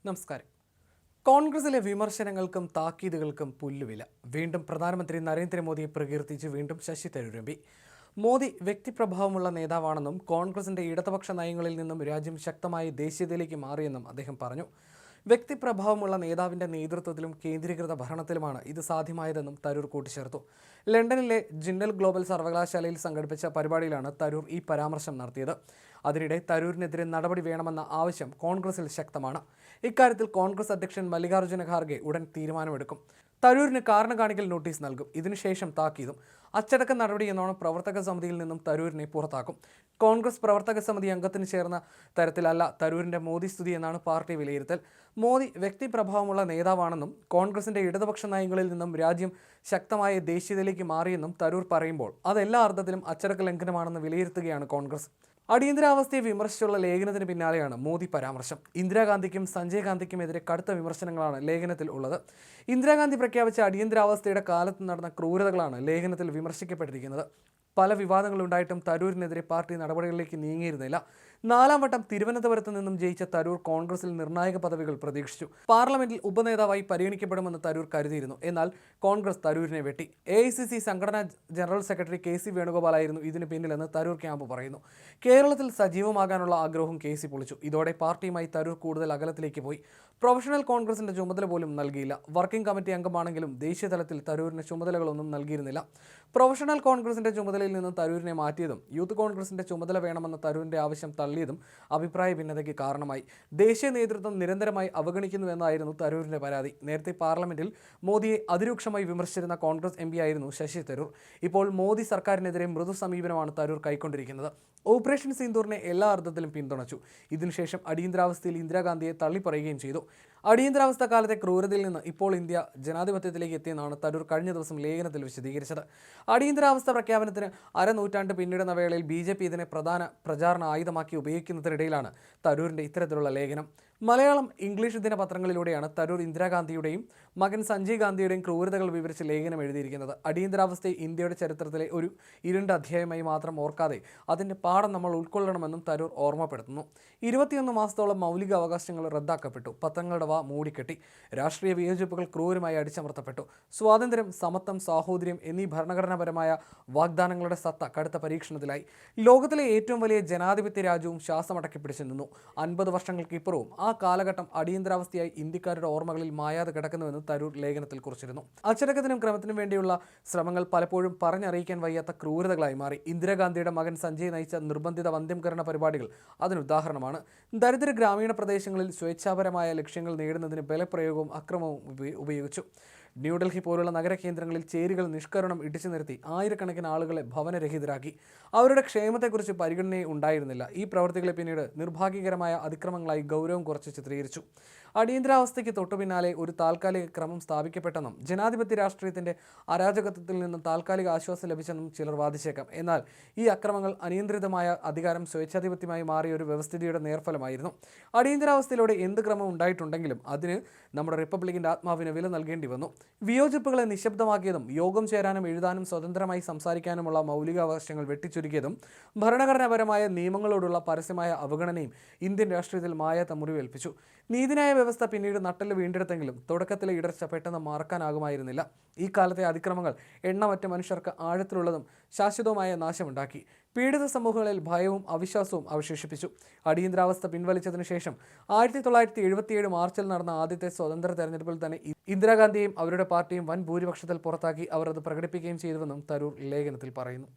നമസ്കാരം. കോൺഗ്രസിലെ വിമർശനങ്ങൾക്കും താക്കീതുകൾക്കും പുല്ലുവില. വീണ്ടും പ്രധാനമന്ത്രി നരേന്ദ്രമോദിയെ പ്രകീർത്തിച്ച് വീണ്ടും ശശി തരൂർ എം പി. മോദി വ്യക്തിപ്രഭാവമുള്ള നേതാവാണെന്നും കോൺഗ്രസിന്റെ ഇടതുപക്ഷ നയങ്ങളിൽ നിന്നും രാജ്യം ശക്തമായ ദേശീയതയിലേക്ക് മാറിയെന്നും അദ്ദേഹം പറഞ്ഞു. വ്യക്തിപ്രഭാവമുള്ള നേതാവിന്റെ നേതൃത്വത്തിലും കേന്ദ്രീകൃത ഭരണത്തിലുമാണ് ഇത് സാധ്യമായതെന്നും തരൂർ കൂട്ടിച്ചേർത്തു. ലണ്ടനിലെ ജിൻഡൽ ഗ്ലോബൽ സർവകലാശാലയിൽ സംഘടിപ്പിച്ച പരിപാടിയിലാണ് തരൂർ ഈ പരാമർശം നടത്തിയത്. അതിനിടെ തരൂരിനെതിരെ നടപടി വേണമെന്ന ആവശ്യം കോൺഗ്രസിൽ ശക്തമാണ്. ഇക്കാര്യത്തിൽ കോൺഗ്രസ് അധ്യക്ഷൻ മല്ലികാർജ്ജുന ഖാർഗെ ഉടൻ തീരുമാനമെടുക്കും. തരൂരിന് കാരണം കാണിക്കൽ നോട്ടീസ് നൽകും. ഇതിനുശേഷം താക്കീതും. അച്ചടക്ക നടപടി എന്നോണം പ്രവർത്തക സമിതിയിൽ നിന്നും തരൂരിനെ പുറത്താക്കും. കോൺഗ്രസ് പ്രവർത്തക സമിതി അംഗത്തിന് ചേർന്ന തരത്തിലല്ല തരൂരിന്റെ മോദി സ്തുതി എന്നാണ് പാർട്ടി വിലയിരുത്തൽ. മോദി വ്യക്തിപ്രഭാവമുള്ള നേതാവാണെന്നും കോൺഗ്രസിന്റെ ഇടതുപക്ഷ നയങ്ങളിൽ നിന്നും രാജ്യം ശക്തമായ ദേശീയതയിലേക്ക് മാറിയെന്നും തരൂർ പറയുമ്പോൾ അതെല്ലാ അർത്ഥത്തിലും അച്ചടക്ക ലംഘനമാണെന്ന് വിലയിരുത്തുകയാണ് കോൺഗ്രസ്. അടിയന്തരാവസ്ഥയെ വിമർശിച്ചുള്ള ലേഖനത്തിന് പിന്നാലെയാണ് മോദി പരാമർശം. ഇന്ദിരാഗാന്ധിക്കും സഞ്ജയ് ഗാന്ധിക്കുമെതിരെ കടുത്ത വിമർശനങ്ങളാണ് ലേഖനത്തിൽ ഉള്ളത്. ഇന്ദിരാഗാന്ധി പ്രഖ്യാപിച്ച അടിയന്തരാവസ്ഥയുടെ കാലത്ത് നടന്ന ക്രൂരതകളാണ് ലേഖനത്തിൽ വിമർശിക്കപ്പെട്ടിരിക്കുന്നത്. പല വിവാദങ്ങളുണ്ടായിട്ടും തരൂരിനെതിരെ പാർട്ടി നടപടികളിലേക്ക് നീങ്ങിയിരുന്നില്ല. 4ാം വട്ടം തിരുവനന്തപുരത്ത് നിന്നും ജയിച്ച തരൂർ കോൺഗ്രസിൽ നിർണായക പദവികൾ പ്രതീക്ഷിച്ചു. പാർലമെന്റിൽ ഉപനേതാവായി പരിഗണിക്കപ്പെടുമെന്ന് തരൂർ കരുതിയിരുന്നു. എന്നാൽ കോൺഗ്രസ് തരൂരിനെ വെട്ടി. AICC സംഘടനാ ജനറൽ സെക്രട്ടറി KC വേണുഗോപാലായിരുന്നു ഇതിന് പിന്നിലെന്ന് തരൂർ ക്യാമ്പ് പറയുന്നു. കേരളത്തിൽ സജീവമാകാനുള്ള ആഗ്രഹവും KC പൊളിച്ചു. ഇതോടെ പാർട്ടിയുമായി തരൂർ കൂടുതൽ അകലത്തിലേക്ക് പോയി. പ്രൊഫഷണൽ കോൺഗ്രസിന്റെ ചുമതല പോലും നൽകിയില്ല. വർക്കിംഗ് കമ്മിറ്റി അംഗമാണെങ്കിലും ദേശീയ തലത്തിൽ തരൂരിന് ചുമതലകളൊന്നും നൽകിയിരുന്നില്ല. പ്രൊഫഷണൽ കോൺഗ്രസിന്റെ ചുമതലയിൽ നിന്ന് തരൂരിനെ മാറ്റിയതും യൂത്ത് കോൺഗ്രസിന്റെ ചുമതല വേണമെന്ന തരൂരിന്റെ ആവശ്യം തള്ളിയതും അഭിപ്രായ ഭിന്നതയ്ക്ക് കാരണമായി. ദേശീയ നേതൃത്വം നിരന്തരമായി അവഗണിക്കുന്നുവെന്നായിരുന്നു തരൂരിന്റെ പരാതി. നേരത്തെ പാർലമെന്റിൽ മോദിയെ അതിരൂക്ഷമായി വിമർശിച്ചിരുന്ന കോൺഗ്രസ് MP ആയിരുന്നു ശശി തരൂർ. ഇപ്പോൾ മോദി സർക്കാരിനെതിരെ മൃദു സമീപനമാണ് തരൂർ കൈക്കൊണ്ടിരിക്കുന്നത്. ഓപ്പറേഷൻ സിന്ദൂറിനെ എല്ലാ അർത്ഥത്തിലും പിന്തുണച്ചു. ഇതിനുശേഷം അടിയന്തരാവസ്ഥയിൽ ഇന്ദിരാഗാന്ധിയെ തള്ളിപ്പറയുകയും ചെയ്തു. അടിയന്തരാവസ്ഥ കാലത്തെ ക്രൂരതയിൽ നിന്ന് ഇപ്പോൾ ഇന്ത്യ ജനാധിപത്യത്തിലേക്ക് എത്തിയെന്നാണ് തരൂർ കഴിഞ്ഞ ദിവസം ലേഖനത്തിൽ വിശദീകരിച്ചത്. അടിയന്തരാവസ്ഥ പ്രഖ്യാപനത്തിന് അരനൂറ്റാണ്ട് പിന്നിടുന്ന വേളയിൽ BJP ഇതിനെ പ്രധാന പ്രചാരണ ആയുധമാക്കി ഉപയോഗിക്കുന്നതിനിടയിലാണ് തരൂരിന്റെ ഇത്തരത്തിലുള്ള ലേഖനം. മലയാളം, ഇംഗ്ലീഷ് ദിനപത്രങ്ങളിലൂടെയാണ് തരൂർ ഇന്ദിരാഗാന്ധിയുടെയും മകൻ സഞ്ജയ് ഗാന്ധിയുടെയും ക്രൂരതകൾ വിവരിച്ച് ലേഖനം എഴുതിയിരിക്കുന്നത്. അടിയന്തരാവസ്ഥയെ ഇന്ത്യയുടെ ചരിത്രത്തിലെ ഒരു ഇരുണ്ട അധ്യായമായി മാത്രം ഓർക്കാതെ അതിൻ്റെ പാഠം നമ്മൾ ഉൾക്കൊള്ളണമെന്നും തരൂർ ഓർമ്മപ്പെടുത്തുന്നു. 21 മാസത്തോളം മൗലിക അവകാശങ്ങൾ റദ്ദാക്കപ്പെട്ടു. പത്രങ്ങളുടെ വാ മൂടിക്കെട്ടി. രാഷ്ട്രീയ വിയോജിപ്പുകൾ ക്രൂരമായി അടിച്ചമർത്തപ്പെട്ടു. സ്വാതന്ത്ര്യം, സമത്വം, സാഹോദര്യം എന്നീ ഭരണഘടനാപരമായ വാഗ്ദാനങ്ങളുടെ സത്ത കടുത്ത പരീക്ഷണത്തിലായി. ലോകത്തിലെ ഏറ്റവും വലിയ ജനാധിപത്യ രാജ്യവും ശ്വാസമടക്കി പിടിച്ചു നിന്നു. 50 വർഷങ്ങൾക്ക് ഇപ്പുറവും ആ കാലഘട്ടം അടിയന്തരാവസ്ഥയായി ഇന്ത്യക്കാരുടെ ഓർമ്മകളിൽ മായാതെ കിടക്കുന്നുവെന്ന് തരൂർ ലേഖനത്തിൽ കുറിച്ചിരുന്നു. അച്ചടക്കത്തിനും ക്രമത്തിനും വേണ്ടിയുള്ള ശ്രമങ്ങൾ പലപ്പോഴും പറഞ്ഞറിയിക്കാൻ വയ്യാത്ത ക്രൂരതകളായി മാറി. ഇന്ദിരാഗാന്ധിയുടെ മകൻ സഞ്ജയ് നയിച്ച നിർബന്ധിത വന്ധ്യംകരണ പരിപാടികൾ അതിനുദാഹരണമാണ്. ദരിദ്ര ഗ്രാമീണ പ്രദേശങ്ങളിൽ സ്വേച്ഛാപരമായ ലക്ഷ്യങ്ങൾ നേടുന്നതിന് ബലപ്രയോഗവും അക്രമവും ഉപയോഗിച്ചു. ന്യൂഡൽഹി പോലുള്ള നഗരകേന്ദ്രങ്ങളിൽ ചേരികൾ നിഷ്കരുണം ഇടിച്ചു നിർത്തി ആയിരക്കണക്കിന് ആളുകളെ ഭവനരഹിതരാക്കി. അവരുടെ ക്ഷേമത്തെക്കുറിച്ച് പരിഗണനയെ ഉണ്ടായിരുന്നില്ല. ഈ പ്രവൃത്തികളെ പിന്നീട് നിർഭാഗ്യകരമായ അതിക്രമങ്ങളായി ഗൗരവം കുറച്ച് ചിത്രീകരിച്ചു. അടിയന്തരാവസ്ഥയ്ക്ക് തൊട്ടുപിന്നാലെ ഒരു താൽക്കാലിക ക്രമം സ്ഥാപിക്കപ്പെട്ടെന്നും ജനാധിപത്യ രാഷ്ട്രീയത്തിന്റെ അരാജകത്വത്തിൽ നിന്നും താൽക്കാലിക ആശ്വാസം ലഭിച്ചെന്നും ചിലർ വാദിച്ചേക്കാം. എന്നാൽ ഈ അക്രമങ്ങൾ അനിയന്ത്രിതമായ അധികാരം സ്വേച്ഛാധിപത്യമായി മാറിയ ഒരു വ്യവസ്ഥിതിയുടെ നേർഫലമായിരുന്നു. അടിയന്തരാവസ്ഥയിലൂടെ എന്ത് ക്രമം ഉണ്ടായിട്ടുണ്ടെങ്കിലും അതിന് നമ്മുടെ റിപ്പബ്ലിക്കിന്റെ ആത്മാവിന് വില നൽകേണ്ടി വന്നു. വിയോജിപ്പുകളെ നിശബ്ദമാക്കിയതും യോഗം ചേരാനും എഴുതാനും സ്വതന്ത്രമായി സംസാരിക്കാനുമുള്ള മൗലികാവകാശങ്ങൾ വെട്ടിച്ചുരുക്കിയതും ഭരണഘടനാപരമായ നിയമങ്ങളോടുള്ള പരസ്യമായ അവഗണനയും ഇന്ത്യൻ രാഷ്ട്രീയത്തിൽ മായാത്ത മുറിവേൽപ്പിച്ചു. നീതിന്യായ വ്യവസ്ഥ പിന്നീട് നട്ടെല്ല് വീണ്ടെടുത്തെങ്കിലും തുടക്കത്തിലെ ഇടർച്ച പെട്ടെന്ന് മറക്കാനാകുമായിരുന്നില്ല. ഈ കാലത്തെ അതിക്രമങ്ങൾ എണ്ണമറ്റ മനുഷ്യർക്ക് ആഴത്തിലുള്ളതും ശാശ്വതവുമായ നാശമുണ്ടാക്കി. പീഡിത സമൂഹങ്ങളിൽ ഭയവും അവിശ്വാസവും അവശേഷിപ്പിച്ചു. അടിയന്തരാവസ്ഥ പിൻവലിച്ചതിനു ശേഷം 1977 മാർച്ചിൽ നടന്ന ആദ്യത്തെ സ്വതന്ത്ര തെരഞ്ഞെടുപ്പിൽ തന്നെ ഇന്ദിരാഗാന്ധിയെയും അവരുടെ പാർട്ടിയും വൻ ഭൂരിപക്ഷത്തിൽ പുറത്താക്കി അവർ അത് പ്രകടിപ്പിക്കുകയും ചെയ്തുവെന്നും തരൂർ ലേഖനത്തിൽ പറയുന്നു.